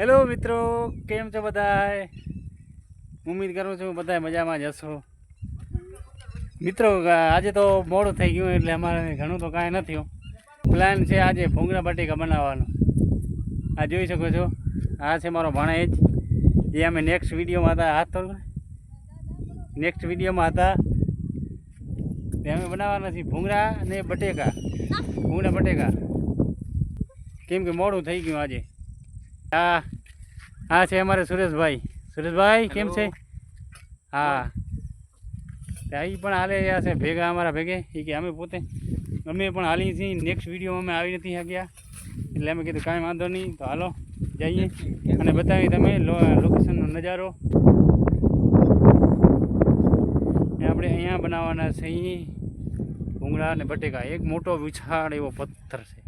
Hello મિત્રો, કેમ છો બધાય? ઉમ્મીદ કરું છું બધાય મજામાં જ હશો. મિત્રો આજે તો મોડું થઈ ગયું એટલે અમારે ઘણું તો કાંઈ નથી. પ્લાન છે આજે ભૂંગળા બટેકા બનાવવાનો. આ જોઈ શકો છો, આ છે મારો ભાણેજ. જે અમે નેક્સ્ટ વિડીયોમાં હતા, હાથ તો નેક્સ્ટ વિડીયોમાં હતા તે અમે બનાવવાના છીએ ભૂંગળા અને બટેકા. ભૂંગળા બટેકા કેમ કે મોડું થઈ ગયું આજે. હા છે અમારે સુરેશભાઈ. સુરેશભાઈ કેમ છે? હા, એ પણ હાલે રહ્યા છે ભેગા અમારા ભેગે. એ કે અમે પણ હાલી છીએ. નેક્સ્ટ વિડીયોમાં અમે આવી નથી શક્યા એટલે અમે કીધું કાંઈ વાંધો નહીં, તો હાલો જઈએ અને બતાવી તમે લોકેશનનો નજારો. આપણે અહીંયા બનાવવાના છે ભૂંગળા અને બટેકા. એક મોટો વિશાળ એવો પથ્થર છે,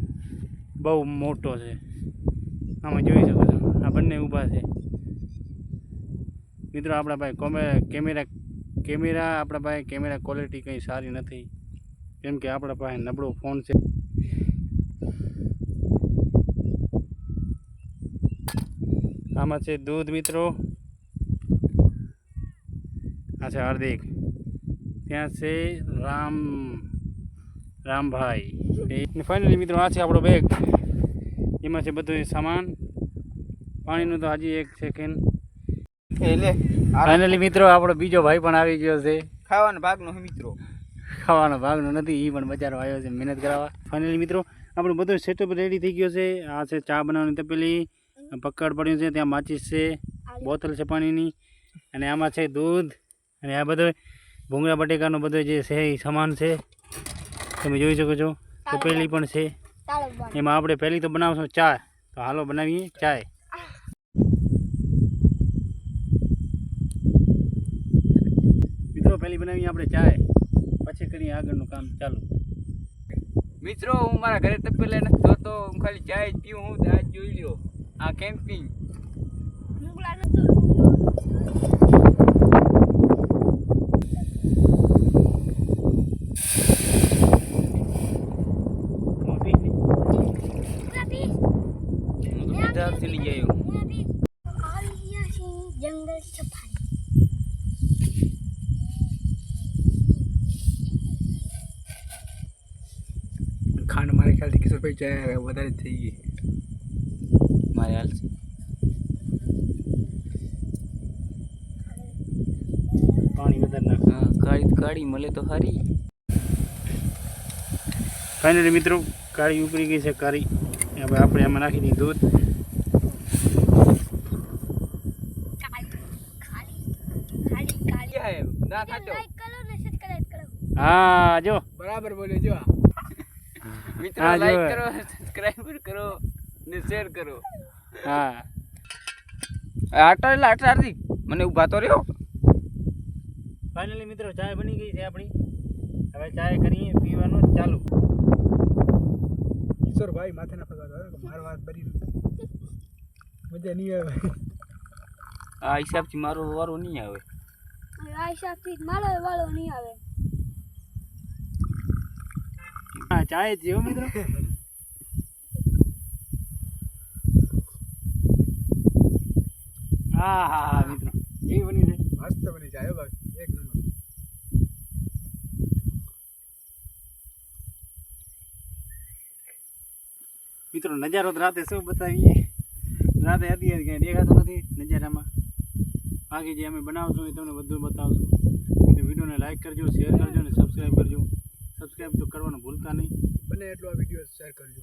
બહુ મોટો છે. આમાં જોઈ શકો છો, આ બંને ઊભા છે. મિત્રો આપણા પાસે કેમેરા ક્વોલિટી કંઈ સારી નથી, કેમ કે આપણા પાસે નબળો ફોન છે. આમાં છે દૂધ મિત્રો, આ છે હાર્દિક, ત્યાં છે રામભાઈ. ફાઇનલી મિત્રો આ છે આપણો બેગ. એમાં છે બધું સામાન. પાણીનું તો હજી એક સેકન્ડ. ફાઇનલી મિત્રો આપણો બીજો ભાઈ પણ આવી ગયો છે. ખાવાનો ભાગનો મિત્રો, ખાવાનો ભાગનો નથી, એ પણ બચારો આવ્યો છે મહેનત કરાવવા. ફાઇનલી મિત્રો આપણું બધું સેટઅપ રેડી થઈ ગયો છે. આ છે ચા બનાવવાની તપેલી, પકડ પડ્યું છે, ત્યાં માચીસ છે, બોટલ છે પાણીની, અને આમાં છે દૂધ, અને આ બધો ભૂંગળા બટેકાનો બધો જે છે એ સામાન છે, તમે જોઈ શકો છો. તપેલી પણ છે. એમાં આપણે પહેલી તો બનાવશું ચા. તો હાલો બનાવીએ ચાય. મિત્રો પહેલી બનાવીએ આપણે ચાય, પછી કરીએ આગળનું કામ ચાલુ. મિત્રો હું મારા ઘરે તપેલા નથી જોતો, હું ખાલી ચાય જ પીવું. હું આજ જોઈ લ્યો આ કેમ્પિંગ. जंगल सफारी ખાંડ મારે ખ્યાલથી કિશોરભાઈ ચાય વધારે થઈ ગઈ મારે હાલ છે. પાણી વધારે નાખ. હા, કાળી મળે તો સારી. ફાઇનલી મિત્રો કાળી ઉકળી ગઈ છે. કાળી હવે આપણે આમાં નાખી દઈએ દૂધ. હા જો બરાબર બોલ્યો. જો મિત્રો હા, લાઈક જો. કરો, સબસ્ક્રાઇબ કરો ને શેર કરો. હા આટા મને ઊભા તો રહ્યો. ફાઇનલી મિત્રો ચાય બની ગઈ છે આપણી. હવે ચાય કરીએ પીવાનું ચાલુ. કિશોરભાઈ માથે ના ફગાતો, મારો વાત બરી મજા નહીં આવે. આ હિસાબથી મારો વારો નહીં આવે. આ હિસાબથી મારો વાળો નહીં આવે. હા ચાય જ જેવો મિત્રો. હા હા હા મિત્રો કેવી બની છે? મસ્ત બની જાય બાકી એક નંબર. મિત્રો નજારો તો રાતે શું બતાવીએ, રાતે અત્યારે કંઈ દેખાતો નથી નજારામાં. બાકી જે અમે બનાવશું એ તમને બધું બતાવશું. એટલે વિડીયોને લાઈક કરજો, શેર કરજો અને સબસ્ક્રાઈબ કરજો. સબસ્ક્રાઈબ તો કરવાનું ભૂલતા નહીં. બને એટલો આ વિડીયો શેર કરજો.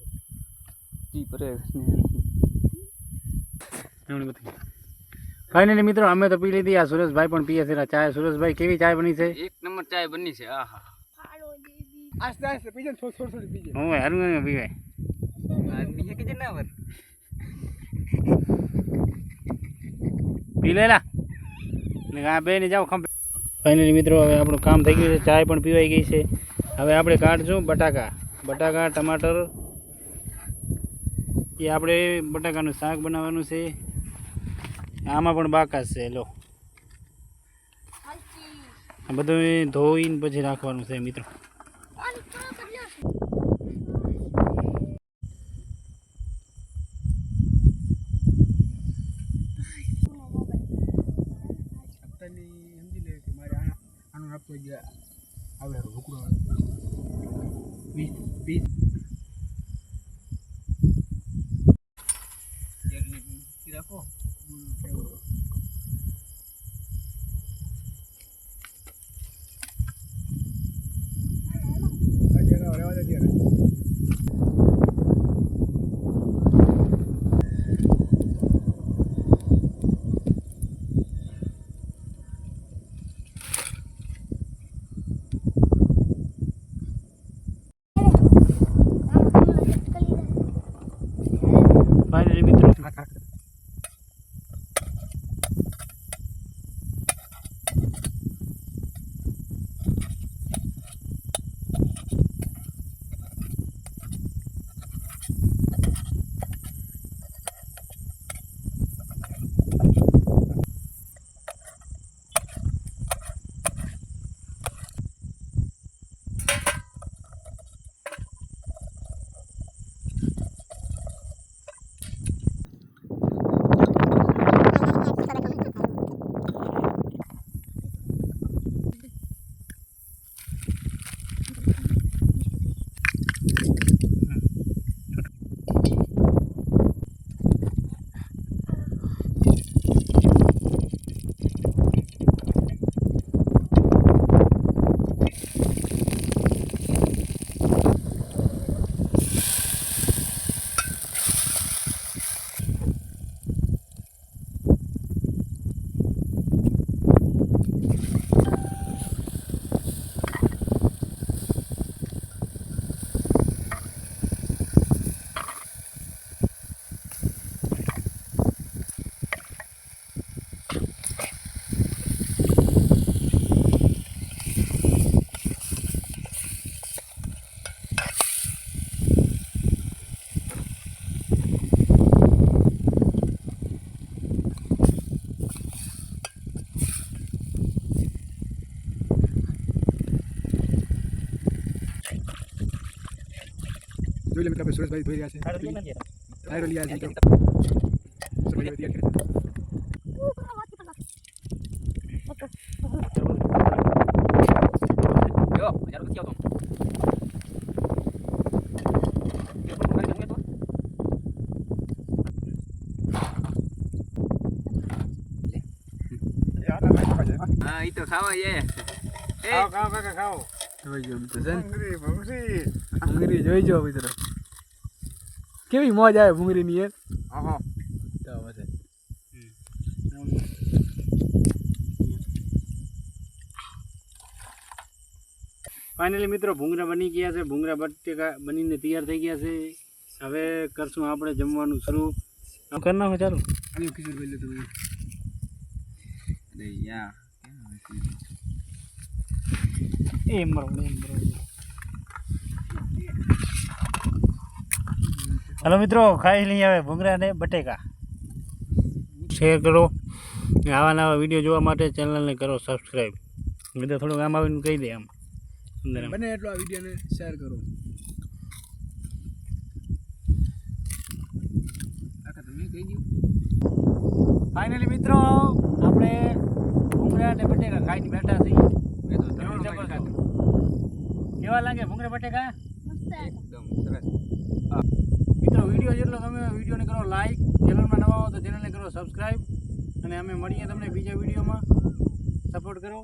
ફાઇનલી મિત્રો અમે તો પી લીધી. આ સુરેશભાઈ પણ પીએ છે ચાય. સુરેશભાઈ કેવી ચાય બની છે? એક નંબર ચાય બની છે. આહા, આસ્તે આસ્તે પીજે, થોડું પીજે. હું હારું પીવાય. આદમી છે કે જનાવર. પી લેલા ને આ બે ને જાઓ ખંભે. ફાઇનલી મિત્રો હવે આપણું કામ થઈ ગયું છે. ચાય પણ પીવાઈ ગઈ છે. હવે આપણે કાઢશું બટાકા ટમાટર. એ આપણે બટાકાનું શાક બનાવવાનું છે. આમાં પણ બાકાસ છે. લો આ બધું ધોઈને પછી રાખવાનું છે મિત્રો. તો ગયા આવે ભૂકડો આવે 20 રાખો રહેવા દે ત્યારે ફાઇનલી મિત્રો જોઈ લે મિત્રો સુરેશભાઈ ધોઈ રહ્યા છે ટાયરો લઈ આવ્યા છે મિત્રો સમય તૈયાર કરે જો હજાર નથી આવતો હા ઈ તો ખાવા એ ખાઓ ખાઓ કાકા ખાઓ જોઈ જો મિત્રો ભૂંગળી જોઈ જો મિત્રો કેવી મોજ આવે ભૂંગળીની યાર હા તો પછી ફાઇનલી મિત્રો ભૂંગળા બની ગયા છે ભૂંગળા બટેકા બનીને તૈયાર થઈ ગયા છે હવે કરશું આપણે જમવાનું શરૂ કરી નાખો ચાલો આની કિશોરભાઈ લે તમે અરે યા એમ બરોબર હલો મિત્રો ખાઈ લઈ આવે ભૂંગળા ને બટેકા શેર કરો આવા નવા વિડીયો જોવા માટે ચેનલને કરો સબસ્ક્રાઈબ મિત્રો થોડુંક આમ આવીને કહી દે આમ અંદર આમ. બને એટલો આ વિડીયોને શેર કરો કાકા તમે કહી દો ફાઇનલી મિત્રો આપણે ભૂંગળા ને બટેકા ખાઈને બેઠા છીએ મેં તો કેવું ત્રણ જબરદસ્ત. ખાધું. કેવા લાગે ભૂંગળા બટેકા એકદમ સરસ મિત્રો વિડીયો જેટલો ગમે વિડીયોને કરો લાઈક ચેનલમાં નવા હો તો ચેનલને કરો સબસ્ક્રાઈબ અને અમે મળીએ તમને બીજા વિડીયોમાં સપોર્ટ કરો